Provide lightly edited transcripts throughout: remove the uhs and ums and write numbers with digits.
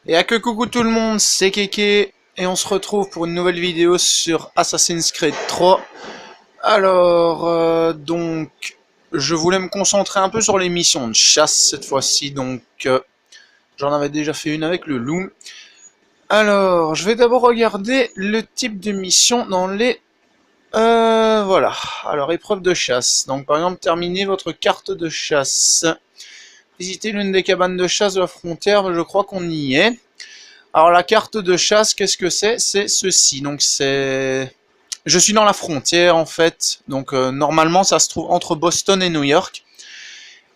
Et à que coucou tout le monde, c'est Keke et on se retrouve pour une nouvelle vidéo sur Assassin's Creed 3. Alors, je voulais me concentrer un peu sur les missions de chasse cette fois-ci, j'en avais déjà fait une avec le loup. Alors, je vais d'abord regarder le type de mission dans les... voilà. Alors, épreuve de chasse. Donc, par exemple, terminez votre carte de chasse. Visitez l'une des cabanes de chasse de la frontière, je crois qu'on y est. Alors la carte de chasse, qu'est-ce que c'est? C'est ceci. Donc c'est... Je suis dans la frontière en fait. Normalement ça se trouve entre Boston et New York.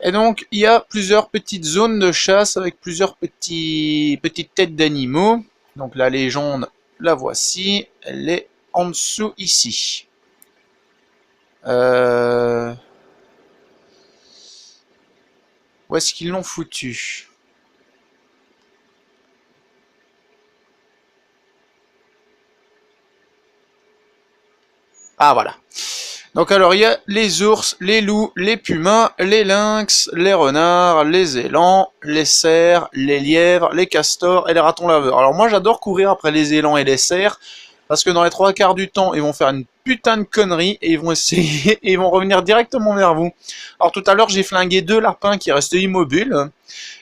Et donc il y a plusieurs petites zones de chasse avec plusieurs petites têtes d'animaux. Donc la légende, la voici. Elle est en dessous ici. Où est-ce qu'ils l'ont foutu? Ah voilà. Donc alors il y a les ours, les loups, les pumas, les lynx, les renards, les élans, les cerfs, les lièvres, les castors et les ratons laveurs. Alors moi j'adore courir après les élans et les cerfs parce que dans les trois quarts du temps ils vont faire une putain de connerie et ils vont essayer et ils vont revenir directement vers vous. Alors tout à l'heure j'ai flingué deux lapins qui restaient immobiles.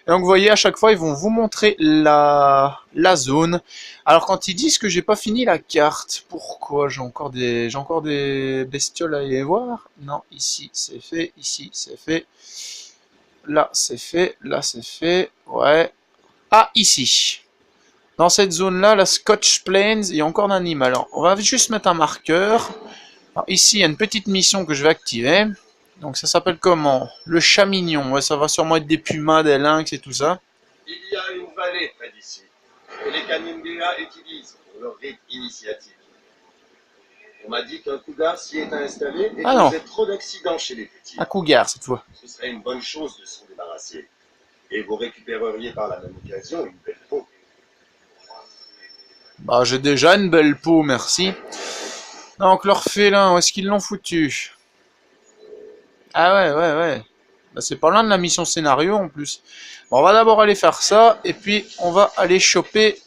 Et donc vous voyez à chaque fois ils vont vous montrer la zone. Alors quand ils disent que j'ai pas fini la carte, pourquoi j'ai encore des bestioles à aller voir? Non, ici c'est fait, ici c'est fait, là c'est fait, là c'est fait, ouais. Ah ici. Dans cette zone-là, la Scotch Plains, il y a encore un animal. Alors, on va juste mettre un marqueur. Alors, ici, il y a une petite mission que je vais activer. Donc ça s'appelle comment? Le chat mignon. Ouais, ça va sûrement être des pumas, des lynx et tout ça. Il y a une vallée près d'ici, que les Kaningea utilisent pour leur rite initiatique. On m'a dit qu'un cougar s'y est installé et Ah non, causait trop d'accidents chez les petits. un cougar cette fois. Ce serait une bonne chose de s'en débarrasser. Et vous récupéreriez par la même occasion une belle peau. Bah j'ai déjà une belle peau, merci. Donc l'orphelin, où est-ce qu'ils l'ont foutu? Ah ouais. Bah, c'est pas loin de la mission scénario en plus. Bon, on va d'abord aller faire ça, et puis on va aller choper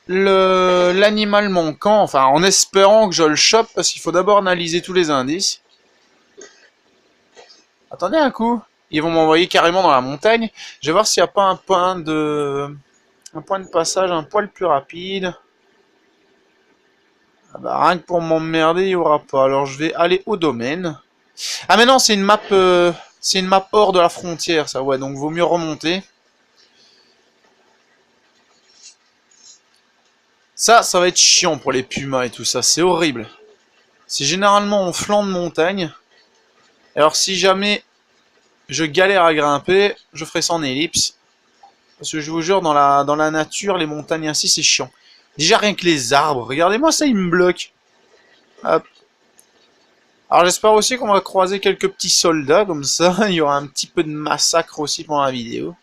l'animal manquant, enfin en espérant que je le chope, parce qu'il faut d'abord analyser tous les indices. Attendez un coup, ils vont m'envoyer carrément dans la montagne. Je vais voir s'il n'y a pas un point de passage un poil plus rapide. Ah bah, rien que pour m'emmerder, il n'y aura pas. Alors je vais aller au domaine. Ah mais non, c'est une map hors de la frontière, ça, ouais, donc vaut mieux remonter. Ça va être chiant pour les pumas et tout ça, c'est horrible. C'est généralement en flanc de montagne. Alors si jamais je galère à grimper, je ferai ça en ellipse. Parce que je vous jure, dans la nature, les montagnes ainsi, c'est chiant. Déjà rien que les arbres, regardez-moi ça, ils me bloquent. Hop. Alors j'espère aussi qu'on va croiser quelques petits soldats, comme ça, il y aura un petit peu de massacre aussi pendant la vidéo.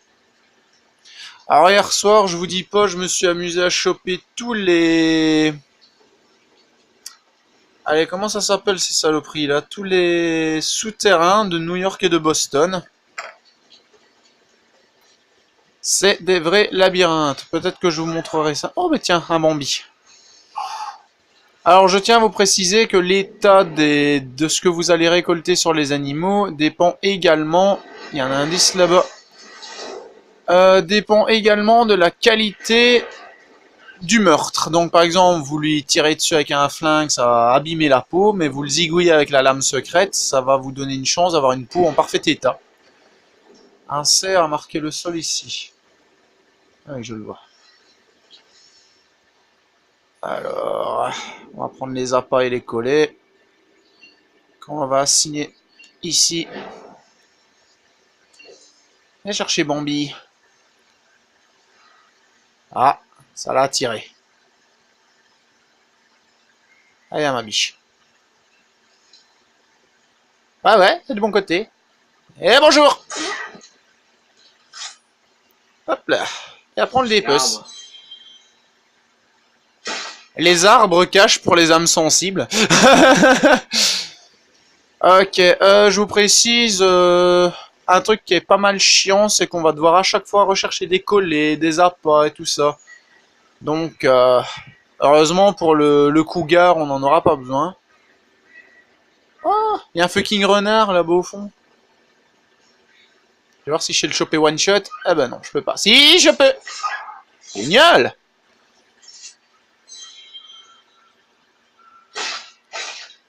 Alors hier soir, je vous dis pas, je me suis amusé à choper tous les... Allez, comment ça s'appelle ces saloperies là? Tous les souterrains de New York et de Boston. C'est des vrais labyrinthes. Peut-être que je vous montrerai ça. Oh mais tiens, un Bambi. Alors je tiens à vous préciser que l'état de ce que vous allez récolter sur les animaux dépend également... Il y a un indice là-bas. Dépend également de la qualité du meurtre. Donc par exemple, vous lui tirez dessus avec un flingue, ça va abîmer la peau, mais vous le zigouillez avec la lame secrète, ça va vous donner une chance d'avoir une peau en parfait état. Un cerf a marqué le sol ici. Ah, je le vois. Alors, on va prendre les appâts et les collets. Qu'on va assigner ici. Viens chercher Bambi. Ah, ça l'a attiré. Allez, ma biche. Ah ouais, c'est du bon côté. Et bonjour. Hop là. Et à prendre des puces. Les arbres cachent pour les âmes sensibles. Ok, je vous précise, un truc qui est pas mal chiant, c'est qu'on va devoir à chaque fois rechercher des collets, des appâts et tout ça. Donc, heureusement pour le cougar, on n'en aura pas besoin. Oh, il y a un fucking renard là-bas au fond. Je vais voir si je sais le choper one shot. Ah ben non, je peux pas. Si, je peux. Génial.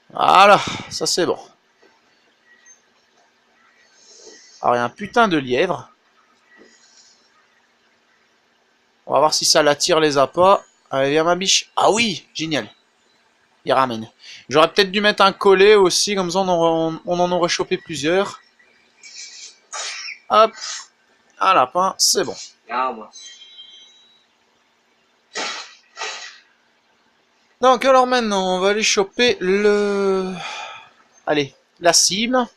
Voilà, ça c'est bon. Alors il y a un putain de lièvre. On va voir si ça l'attire les appâts. Allez, viens ma biche. Ah oui, génial. Il ramène. J'aurais peut-être dû mettre un collet aussi, comme ça on en aurait chopé plusieurs. Hop. Un lapin, c'est bon. Donc alors maintenant, on va aller choper le... Allez, la cible.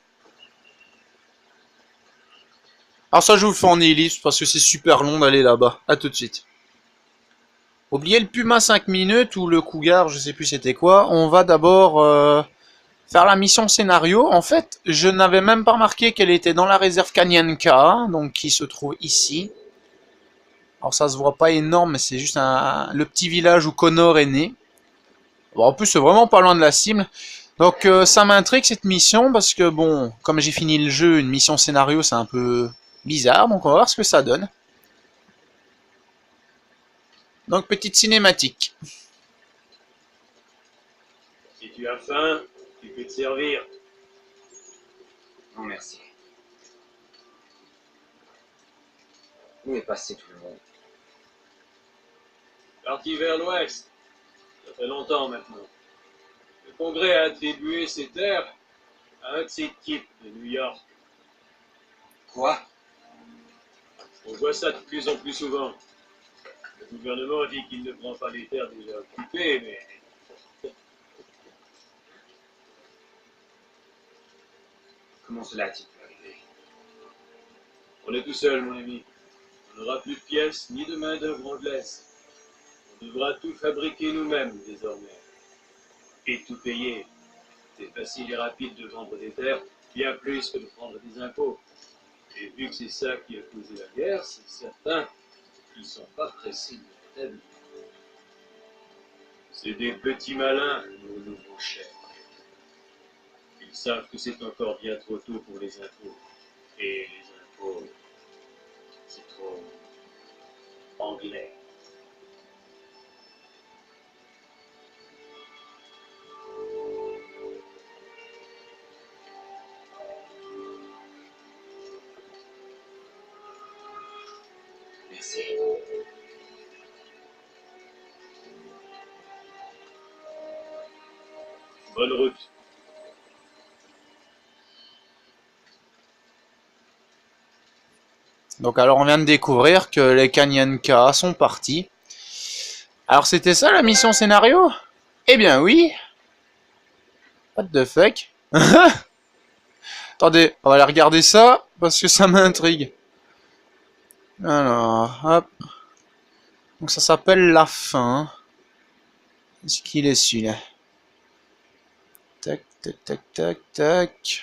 Alors ça, je vous le fais en ellipse parce que c'est super long d'aller là-bas. A tout de suite. Oubliez le puma 5 minutes ou le cougar, je sais plus c'était quoi. On va d'abord faire la mission scénario. En fait, je n'avais même pas remarqué qu'elle était dans la réserve Kanyanka, donc qui se trouve ici. Alors ça se voit pas énorme, mais c'est juste le petit village où Connor est né. Bon, en plus, c'est vraiment pas loin de la cible. Donc ça m'intrigue cette mission parce que bon, comme j'ai fini le jeu, une mission scénario c'est un peu bizarre, donc on va voir ce que ça donne. Donc petite cinématique. Si tu as faim, tu peux te servir. Non, merci. Où est passé tout le monde? Parti vers l'ouest. Ça fait longtemps maintenant. Le Congrès a attribué ces terres à un de ces types de New York. Quoi? On voit ça de plus en plus souvent. Le gouvernement dit qu'il ne prend pas les terres déjà occupées, mais Comment cela a-t-il pu arriver? on est tout seul, mon ami. On n'aura plus de pièces ni de main-d'œuvre anglaise. On devra tout fabriquer nous-mêmes désormais. Et tout payer. C'est facile et rapide de vendre des terres, bien plus que de prendre des impôts. Et vu que c'est ça qui a causé la guerre, c'est certain qu'ils ne sont pas pressés de l'établir. C'est des petits malins, nos nouveaux chefs. Ils savent que c'est encore bien trop tôt pour les impôts. Et les impôts, c'est trop anglais. Merci. Bonne route. Donc alors on vient de découvrir que les Kanyanka sont partis. Alors c'était ça la mission scénario? Eh bien oui. What the fuck? Attendez, on va aller regarder ça parce que ça m'intrigue. Alors, hop. Donc ça s'appelle la fin. Est-ce qu'il est celui-là? Tac, tac, tac, tac, tac.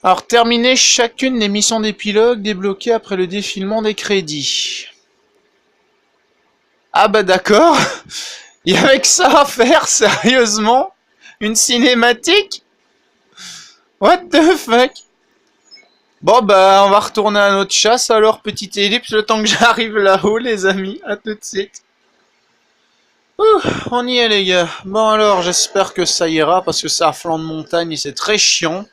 Alors, terminer chacune des missions d'épilogue débloquées après le défilement des crédits. Ah bah d'accord. Il y avait que ça à faire, sérieusement? Une cinématique? What the fuck? Bon bah on va retourner à notre chasse alors, petite ellipse, le temps que j'arrive là-haut les amis, à tout de suite. Ouh, on y est les gars. Bon alors j'espère que ça ira parce que c'est à flanc de montagne et c'est très chiant.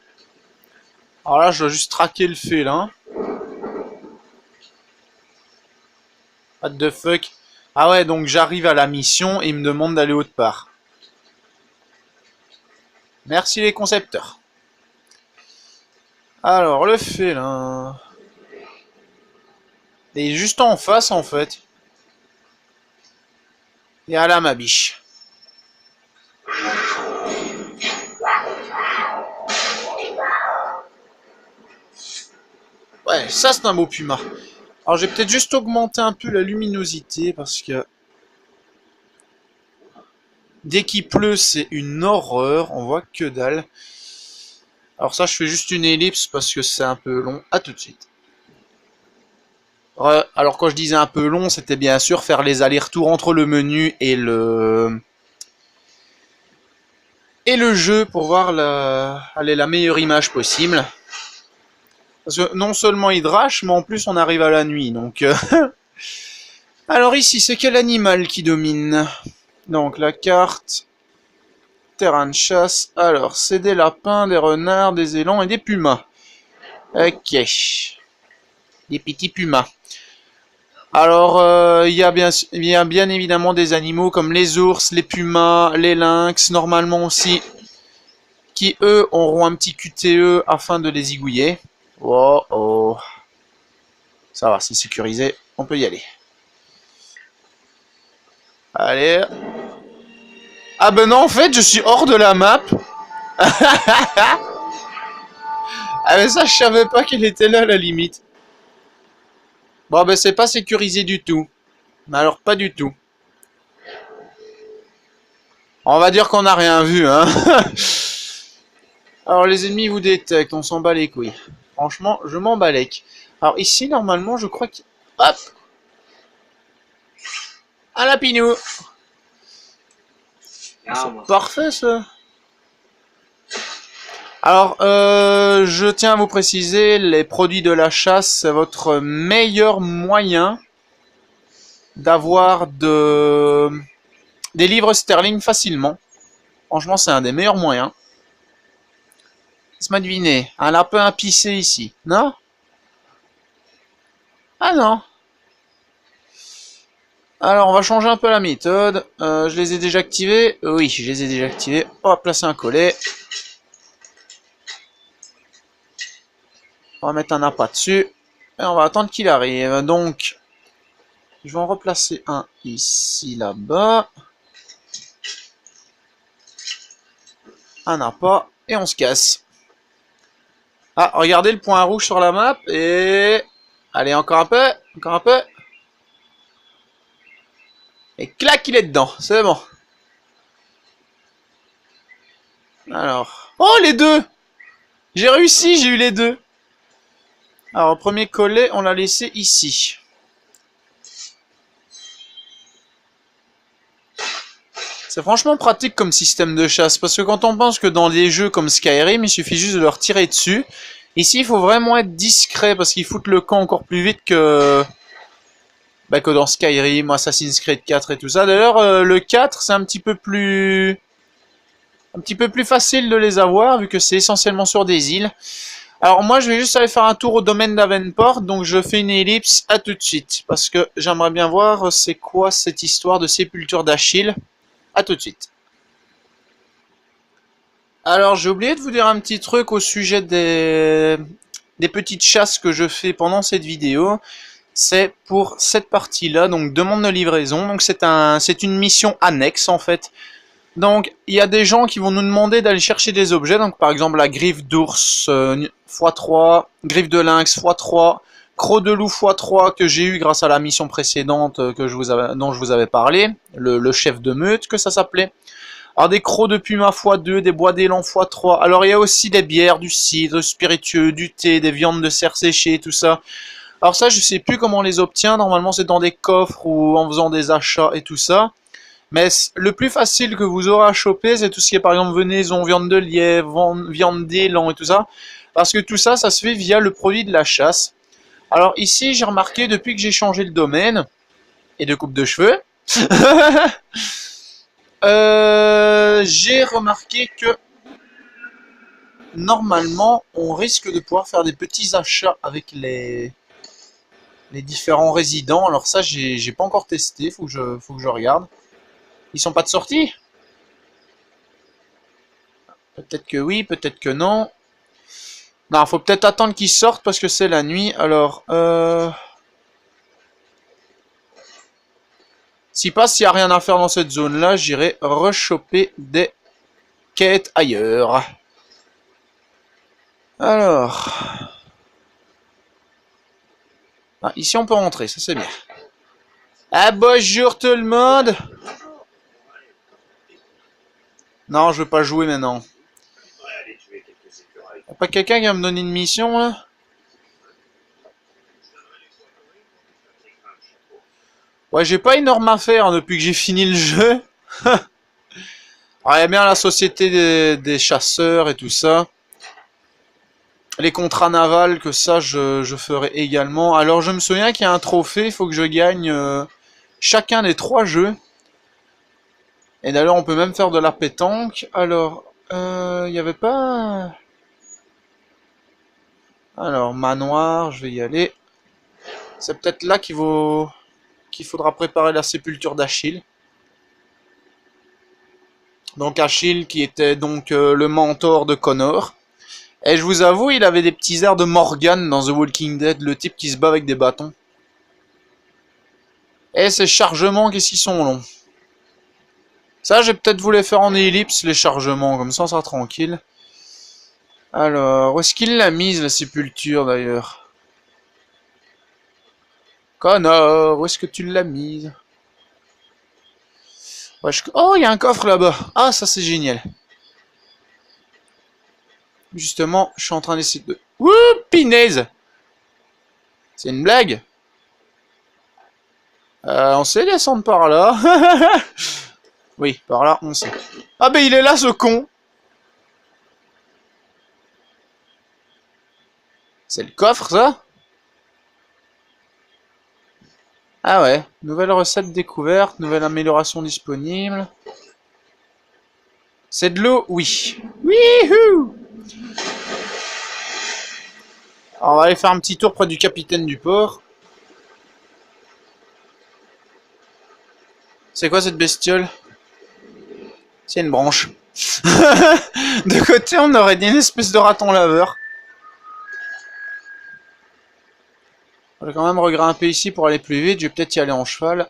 Alors là je dois juste traquer le félin. What the fuck? Ah ouais donc j'arrive à la mission et il me demande d'aller autre part. Merci les concepteurs. Alors, le félin... Il est juste en face, en fait. Et là, ma biche. Ouais, ça, c'est un beau puma. Alors, j'ai peut-être juste augmenté un peu la luminosité, parce que... Dès qu'il pleut, c'est une horreur. On voit que dalle. Alors ça, je fais juste une ellipse parce que c'est un peu long. À tout de suite. Alors quand je disais un peu long, c'était bien sûr faire les allers-retours entre le menu et le jeu pour voir la meilleure image possible. Parce que non seulement il drache, mais en plus on arrive à la nuit. Donc alors ici, c'est quel animal qui domine? Donc la carte, terrain de chasse. Alors c'est des lapins, des renards, des élans et des pumas. Ok, des petits pumas. Alors, il y a bien évidemment des animaux comme les ours, les pumas, les lynx, normalement aussi, qui eux auront un petit QTE afin de les zigouiller. Oh oh. Ça va, c'est sécurisé, on peut y aller. Allez. Ah ben non, en fait, je suis hors de la map. Ah mais ça, je savais pas qu'elle était là, à la limite. Bon, ben c'est pas sécurisé du tout. Mais alors, pas du tout. On va dire qu'on n'a rien vu, hein. Alors, les ennemis vous détectent, on s'en bat les couilles. Franchement, je m'en balèque. Alors, ici, normalement, je crois que... Hop! Un lapinou! C'est parfait, ça. Alors, je tiens à vous préciser, les produits de la chasse, c'est votre meilleur moyen d'avoir des livres sterling facilement. Franchement, c'est un des meilleurs moyens. Laisse-moi deviner, un lapin à pisser ici, non? Ah non. Alors, on va changer un peu la méthode. Je les ai déjà activés. Oui, je les ai déjà activés. On va placer un collet. On va mettre un appât dessus. Et on va attendre qu'il arrive. Donc, je vais en replacer un ici, là-bas. Un appât. Et on se casse. Ah, regardez le point rouge sur la map. Et... Allez, encore un peu. Encore un peu. Et clac, il est dedans. C'est bon. Alors... Oh, les deux! J'ai réussi, j'ai eu les deux. Alors, premier collet, on l'a laissé ici. C'est franchement pratique comme système de chasse, parce que quand on pense que dans des jeux comme Skyrim, il suffit juste de leur tirer dessus, ici, il faut vraiment être discret, parce qu'ils foutent le camp encore plus vite que dans Skyrim, Assassin's Creed 4 et tout ça. D'ailleurs, le 4, c'est un petit peu plus facile de les avoir, vu que c'est essentiellement sur des îles. Alors moi, je vais juste aller faire un tour au domaine d'Avenport, donc je fais une ellipse, à tout de suite, parce que j'aimerais bien voir c'est quoi cette histoire de sépulture d'Achille. À tout de suite. Alors, j'ai oublié de vous dire un petit truc au sujet des petites chasses que je fais pendant cette vidéo. C'est pour cette partie-là, donc demande de livraison. Donc c'est une mission annexe en fait. Donc il y a des gens qui vont nous demander d'aller chercher des objets. Donc par exemple la griffe d'ours x3, griffe de lynx x3, croc de loup x3 que j'ai eu grâce à la mission précédente dont je vous avais parlé, le chef de meute que ça s'appelait. Alors des crocs de puma x2, des bois d'élan x3. Alors il y a aussi des bières, du cidre, du spiritueux, du thé, des viandes de cerf séchées, tout ça. Alors ça, je sais plus comment on les obtient. Normalement, c'est dans des coffres ou en faisant des achats et tout ça. Mais le plus facile que vous aurez à choper, c'est tout ce qui est par exemple venaison, viande de lièvre, viande d'élan et tout ça. Parce que tout ça, ça se fait via le produit de la chasse. Alors ici, j'ai remarqué depuis que j'ai changé le domaine et de coupe de cheveux, j'ai remarqué que normalement, on risque de pouvoir faire des petits achats avec les différents résidents. Alors ça, j'ai pas encore testé, faut que je regarde. Ils sont pas de sortie? Peut-être que oui, peut-être que non. Non, faut peut-être attendre qu'ils sortent parce que c'est la nuit. Alors, s'il y a rien à faire dans cette zone-là, j'irai rechoper des quêtes ailleurs. Alors... Ah, ici, on peut rentrer, ça c'est bien. Ah, bonjour tout le monde! Non, je veux pas jouer maintenant. Y'a pas quelqu'un qui va me donner une mission là? Ouais, j'ai pas énorme à faire depuis que j'ai fini le jeu. Ah, y a bien la société des chasseurs et tout ça. Les contrats navals, que ça je ferai également. Alors je me souviens qu'il y a un trophée, il faut que je gagne chacun des 3 jeux. Et d'ailleurs on peut même faire de la pétanque. Alors, il y avait pas... Alors, manoir, je vais y aller. C'est peut-être là qu'il faudra préparer la sépulture d'Achille. Donc Achille qui était donc le mentor de Connor. Et je vous avoue, il avait des petits airs de Morgan dans The Walking Dead, le type qui se bat avec des bâtons. Et ces chargements, qu'est-ce qu'ils sont longs. Ça, j'ai peut-être voulu faire en ellipse, les chargements, comme ça on sera tranquille. Alors, où est-ce qu'il l'a mise, la sépulture, d'ailleurs? Connor, où est-ce que tu l'as mise? Ouais, oh, il y a un coffre là-bas. Ah, ça c'est génial. Justement, je suis en train d'essayer de... Ouh, pinaise! C'est une blague? On sait descendre par là. Oui, par là, on sait. Ah ben il est là, ce con! C'est le coffre, ça? Ah ouais. Nouvelle recette découverte, nouvelle amélioration disponible. C'est de l'eau? Oui. Wouhou! Alors, on va aller faire un petit tour près du capitaine du port. C'est quoi cette bestiole? C'est une branche. De côté, on aurait dit une espèce de raton laveur. Je vais quand même regrimper ici pour aller plus vite. Je vais peut-être y aller en cheval.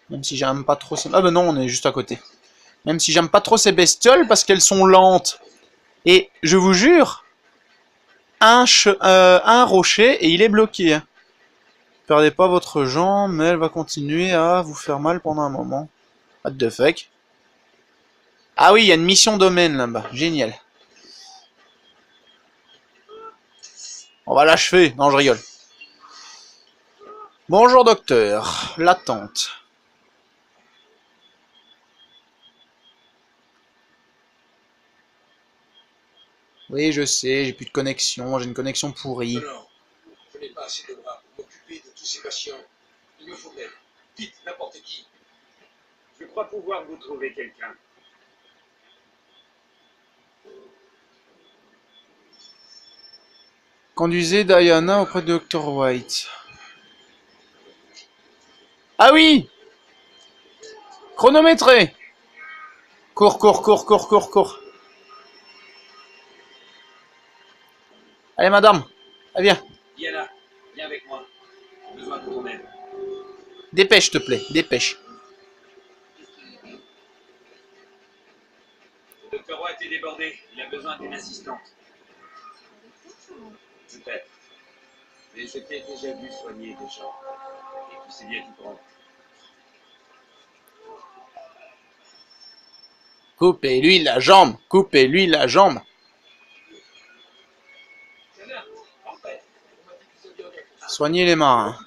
Même si j'aime pas trop ces... Ah ben non, on est juste à côté. Même si j'aime pas trop ces bestioles parce qu'elles sont lentes. Et je vous jure, un rocher et il est bloqué. Perdez pas votre jambe, mais elle va continuer à vous faire mal pendant un moment. What the fuck? Ah oui, il y a une mission domaine là-bas. Génial. On va l'achever. Non, je rigole. Bonjour docteur. L'attente. Oui, je sais, j'ai plus de connexion, j'ai une connexion pourrie. Non, je n'ai pas assez de bras pour m'occuper de tous ces patients. Il me faut d'aide. Vite, n'importe qui. Je crois pouvoir vous trouver quelqu'un. Conduisez Diana auprès de Dr. White. Ah oui! Chronométré! Cours, cours, cours, cours, cours, cours. Allez, madame. Allez, viens. Diana, viens avec moi. J'ai besoin de ton aide. Dépêche, s'il te plaît. Dépêche. Le docteur White est débordé. Il a besoin d'une assistante. Peut-être. Mais je t'ai déjà vu soigner des gens. Et tu sais bien tout prendre. Coupez-lui la jambe. Coupez-lui la jambe. Soignez les marins.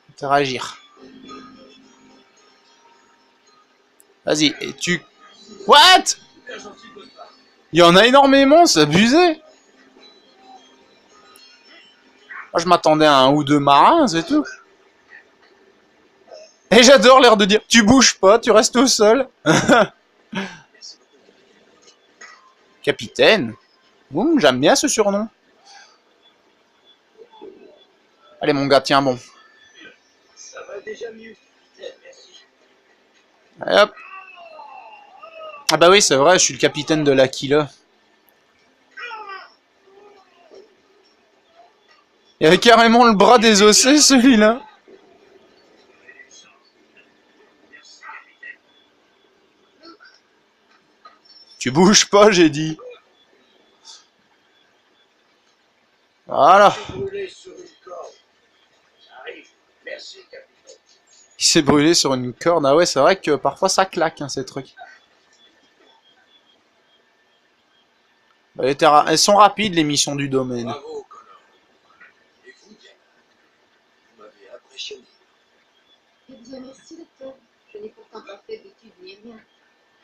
Interagir. Vas-y, et tu... What? Il y en a énormément, c'est abusé. Moi, je m'attendais à un ou deux marins, c'est tout. Et j'adore l'air de dire, tu bouges pas, tu restes au sol. Capitaine. J'aime bien ce surnom. Allez mon gars, tiens bon. Ça va déjà mieux. Merci. Allez hop. Ah bah oui, c'est vrai, je suis le capitaine de l'Aquila. Il avait carrément le bras désossé, celui-là. Tu bouges pas, j'ai dit. Voilà. Brûlé sur une corde. J'arrive. Merci, capitaine. Il s'est brûlé sur une corde. Ah ouais, c'est vrai que parfois ça claque, hein, ces trucs. Elles sont rapides, les missions du domaine. Bravo, Connor. Et vous, Diana, vous m'avez impressionné. Eh bien, merci, docteur. Je n'ai pourtant pas fait d'études ni rien.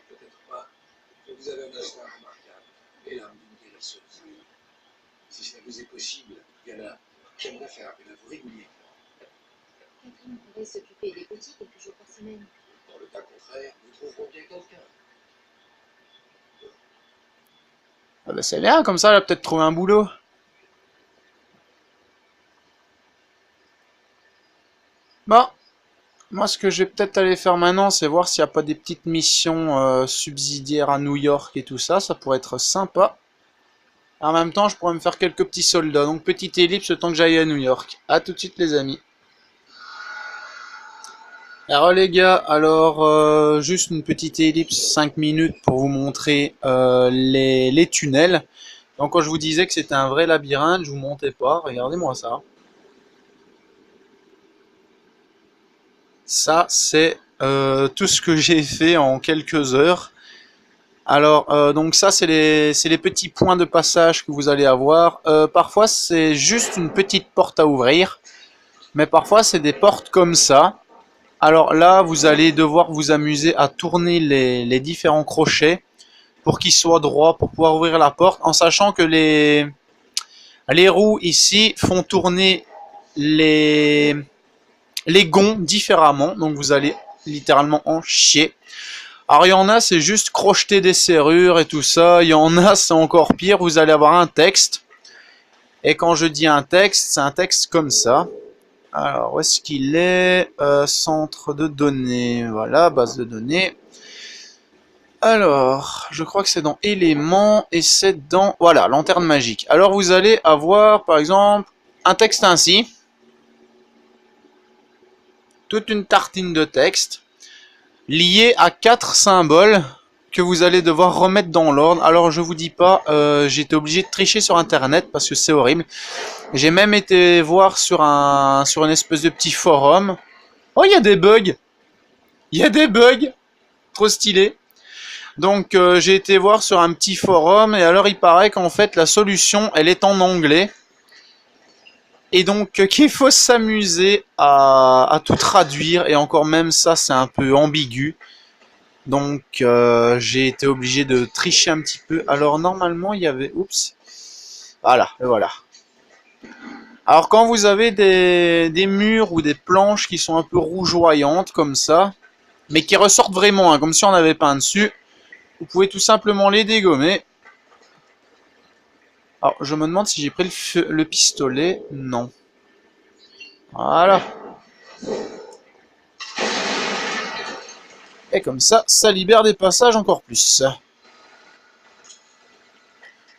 Peut-être pas, mais vous avez un instinct remarquable et l'âme d'une guérisseuse. Si cela vous est possible, Diana, j'aimerais faire appel à vous régulièrement. Catherine pourrait s'occuper des petits quelques jours par semaine. Dans le cas contraire, nous trouverons bien quelqu'un. Ah bah c'est bien, comme ça, elle a peut-être trouvé un boulot. Bon, moi ce que je vais peut-être aller faire maintenant, c'est voir s'il n'y a pas des petites missions subsidiaires à New York et tout ça, ça pourrait être sympa. En même temps, je pourrais me faire quelques petits soldats, donc petite ellipse le temps que j'aille à New York. A tout de suite les amis. Alors les gars, alors juste une petite ellipse, 5 minutes pour vous montrer les tunnels. Donc quand je vous disais que c'était un vrai labyrinthe, je vous montais pas, regardez-moi ça. Ça c'est tout ce que j'ai fait en quelques heures. Alors donc ça c'est les petits points de passage que vous allez avoir. Parfois c'est juste une petite porte à ouvrir, mais parfois c'est des portes comme ça. Alors là, vous allez devoir vous amuser à tourner les différents crochets pour qu'ils soient droits, pour pouvoir ouvrir la porte, en sachant que les roues ici font tourner les gonds différemment, donc vous allez littéralement en chier. Alors il y en a, c'est juste crocheter des serrures et tout ça, il y en a, c'est encore pire, vous allez avoir un texte, et quand je dis un texte, c'est un texte comme ça. Alors, où est-ce qu'il est, centre de données, voilà, base de données. Alors, je crois que c'est dans éléments, et c'est dans, voilà, lanterne magique. Alors, vous allez avoir, par exemple, un texte ainsi. Toute une tartine de texte, lié à 4 symboles que vous allez devoir remettre dans l'ordre. Alors, je vous dis pas, j'ai été obligé de tricher sur Internet, parce que c'est horrible. J'ai même été voir sur une espèce de petit forum. Oh, il y a des bugs. Il y a des bugs. Trop stylé. Donc, j'ai été voir sur un petit forum. Et alors, il paraît qu'en fait, la solution, elle est en anglais. Et donc, qu'il faut s'amuser à tout traduire. Et encore même ça, c'est un peu ambigu. Donc, j'ai été obligé de tricher un petit peu. Alors, normalement, il y avait... Oups. Voilà, et voilà. Alors quand vous avez des murs ou des planches qui sont un peu rougeoyantes comme ça, mais qui ressortent vraiment, hein, comme si on avait peint dessus, vous pouvez tout simplement les dégommer. Alors je me demande si j'ai pris le pistolet. Non. Voilà. Et comme ça, ça libère des passages encore plus.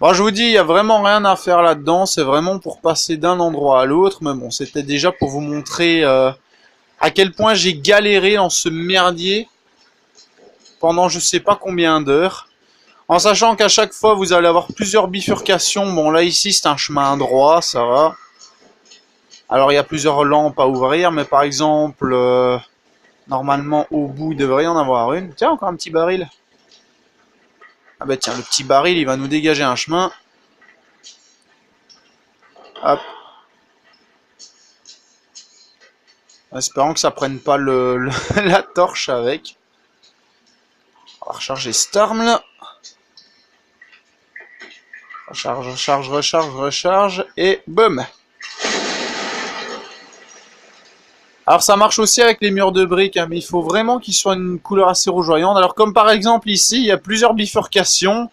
Bon, je vous dis, il n'y a vraiment rien à faire là-dedans, c'est vraiment pour passer d'un endroit à l'autre, mais bon, c'était déjà pour vous montrer à quel point j'ai galéré dans ce merdier pendant je sais pas combien d'heures, en sachant qu'à chaque fois vous allez avoir plusieurs bifurcations. Bon, là ici c'est un chemin droit, ça va. Alors il y a plusieurs lampes à ouvrir, mais par exemple, normalement au bout il devrait y en avoir une. Tiens, encore un petit baril. Ah bah tiens, le petit baril, il va nous dégager un chemin. Hop. Espérons que ça prenne pas la torche avec. On va recharger cette arme là. Recharge, recharge, recharge, recharge. Et boum. Alors ça marche aussi avec les murs de briques, hein, mais il faut vraiment qu'ils soient une couleur assez rougeoyante. Alors comme par exemple ici, il y a plusieurs bifurcations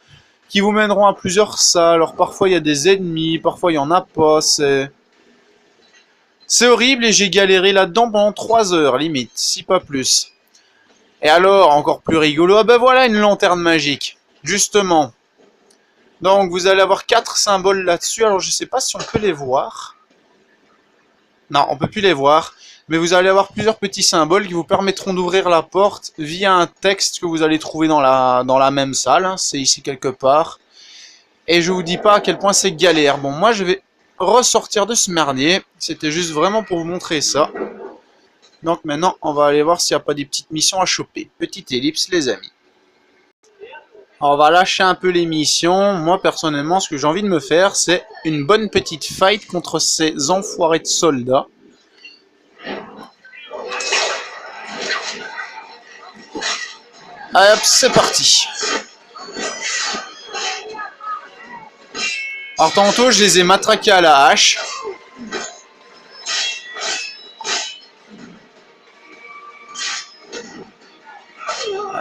qui vous mèneront à plusieurs salles. Alors parfois il y a des ennemis, parfois il n'y en a pas. C'est horrible et j'ai galéré là-dedans pendant 3 heures limite, si pas plus. Et alors, encore plus rigolo, ah ben voilà une lanterne magique, justement. Donc vous allez avoir 4 symboles là-dessus, alors je sais pas si on peut les voir. Non, on peut plus les voir. Mais vous allez avoir plusieurs petits symboles qui vous permettront d'ouvrir la porte via un texte que vous allez trouver dans la même salle. Hein, c'est ici quelque part. Et je vous dis pas à quel point c'est galère. Bon, moi je vais ressortir de ce merdier. C'était juste vraiment pour vous montrer ça. Donc maintenant, on va aller voir s'il n'y a pas des petites missions à choper. Petite ellipse, les amis. On va lâcher un peu les missions. Moi, personnellement, ce que j'ai envie de me faire, c'est une bonne petite fight contre ces enfoirés de soldats. Hop, c'est parti. Alors tantôt, je les ai matraqués à la hache.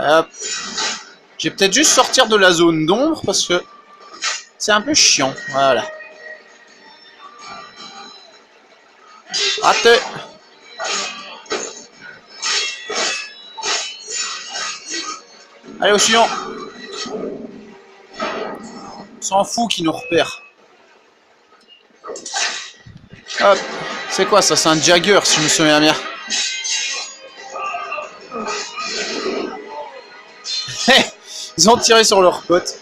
Hop. Je vais peut-être juste sortir de la zone d'ombre parce que c'est un peu chiant. Voilà. Raté. Allez, au suivant. On s'en fout qui nous repère. Hop. C'est quoi ça? C'est un Jagger si je me souviens bien. Ils ont tiré sur leur pote.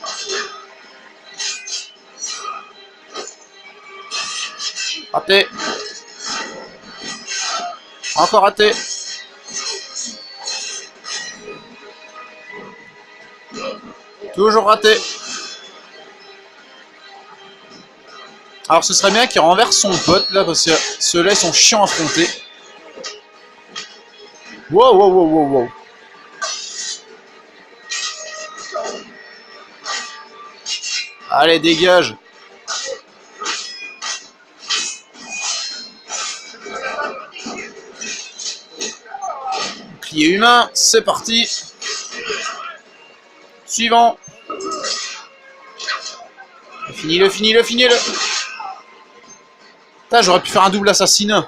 Raté. Encore raté. Toujours raté. Alors ce serait bien qu'il renverse son pote là parce que ceux-là ils sont chiants à affronter. Wow wow wow wow wow. Allez, dégage. Bouclier humain, c'est parti. Suivant. Finis-le, finis-le, finis-le. Putain, j'aurais pu faire un double assassinat.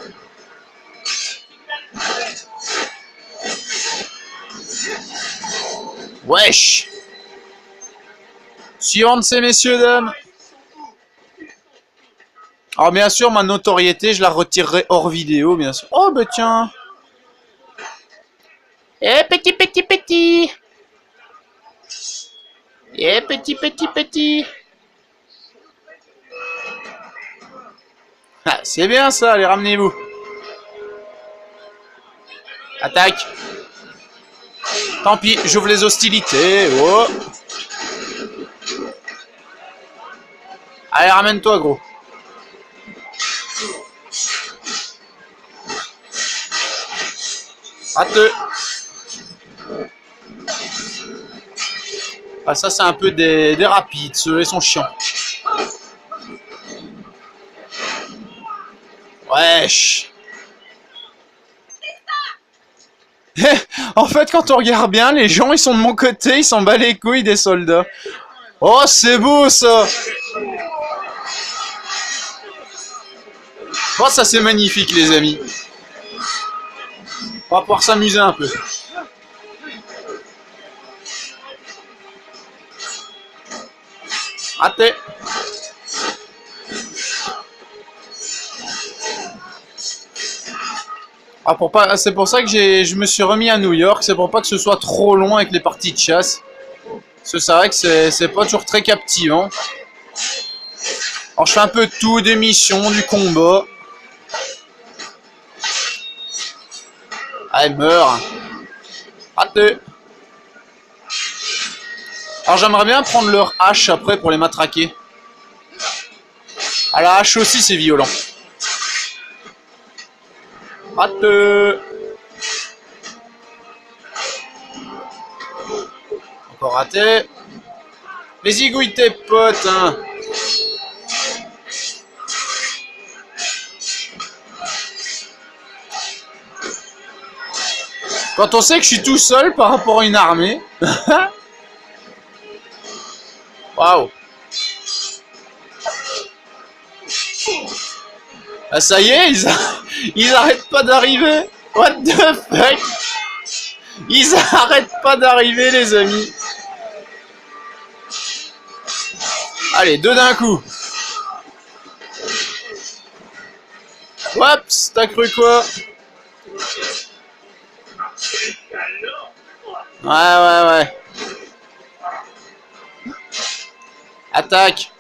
Wesh. Suivant de ces messieurs, dames. Alors bien sûr, ma notoriété, je la retirerai hors vidéo, bien sûr. Oh, bah tiens. Eh, petit, petit, petit. Eh, petit, petit, petit. Ah, c'est bien ça, allez, ramenez-vous. Attaque. Tant pis, j'ouvre les hostilités. Oh. Allez, ramène-toi, gros. Rate. Ah, ça, c'est un peu des rapides. Ceux-là, ils sont chiants. Wesh. En fait, quand on regarde bien, les gens, ils sont de mon côté. Ils s'en battent les couilles des soldats. Oh, c'est beau, ça. Oh, ça, c'est magnifique, les amis. On va pouvoir s'amuser un peu. Raté. Ah, c'est pour ça que je me suis remis à New York. C'est pour pas que ce soit trop long avec les parties de chasse. Parce que c'est vrai que c'est pas toujours très captivant. Alors je fais un peu de tout, des missions, du combat. Allez, meurs. Raté. Alors j'aimerais bien prendre leur hache après pour les matraquer. Ah, la hache aussi c'est violent. Raté. Encore raté. Les zigouilles tes potes, hein. Quand on sait que je suis tout seul par rapport à une armée. Waouh. Ah ça y est, ils arrêtent pas d'arriver. What the fuck? Ils arrêtent pas d'arriver, les amis. Allez, deux d'un coup. Oups, t'as cru quoi? Ouais. Attaque.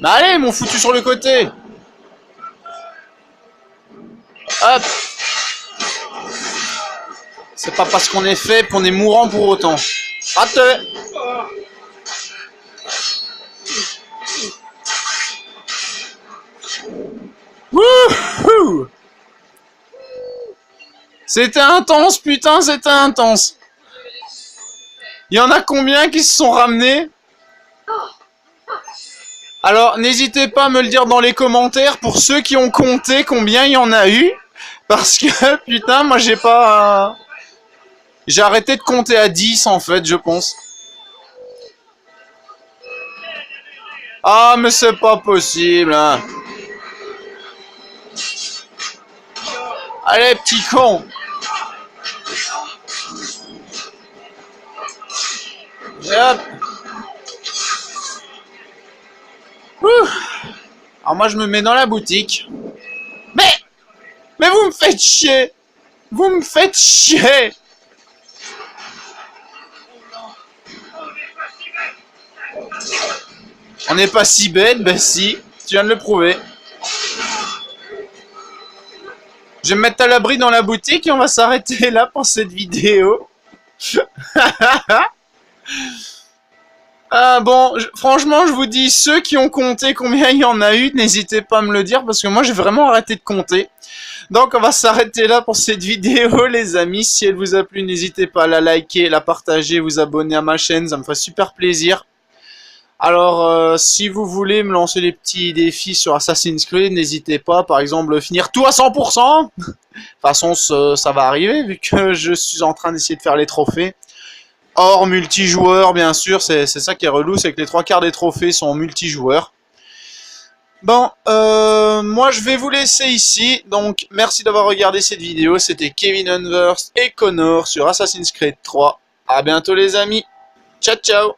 Bah allez, ils m'ont foutu sur le côté. Hop. C'est pas parce qu'on est faible qu'on est mourant pour autant. Raté. Wouhou. C'était intense, putain, c'était intense. Il y en a combien qui se sont ramenés? Alors, n'hésitez pas à me le dire dans les commentaires pour ceux qui ont compté combien il y en a eu. Parce que, putain, moi j'ai pas... J'ai arrêté de compter à 10 en fait, je pense. Ah, mais c'est pas possible, hein. Allez, petit con. Et hop. Ouh. Alors moi je me mets dans la boutique. Mais vous me faites chier. Vous me faites chier. On n'est pas si bête, ben si, tu viens de le prouver. Je vais me mettre à l'abri dans la boutique et on va s'arrêter là pour cette vidéo. Ah bon, franchement, je vous dis, ceux qui ont compté combien il y en a eu, n'hésitez pas à me le dire parce que moi j'ai vraiment arrêté de compter. Donc on va s'arrêter là pour cette vidéo les amis. Si elle vous a plu, n'hésitez pas à la liker, la partager, vous abonner à ma chaîne, ça me ferait super plaisir. Alors si vous voulez me lancer des petits défis sur Assassin's Creed, n'hésitez pas, par exemple finir tout à 100%. De toute façon ça va arriver vu que je suis en train d'essayer de faire les trophées. Hors multijoueur bien sûr, c'est ça qui est relou, c'est que les 3/4 des trophées sont multijoueurs. Bon, moi je vais vous laisser ici, donc merci d'avoir regardé cette vidéo, c'était Kevin Unverse et Connor sur Assassin's Creed 3. A bientôt les amis, ciao ciao.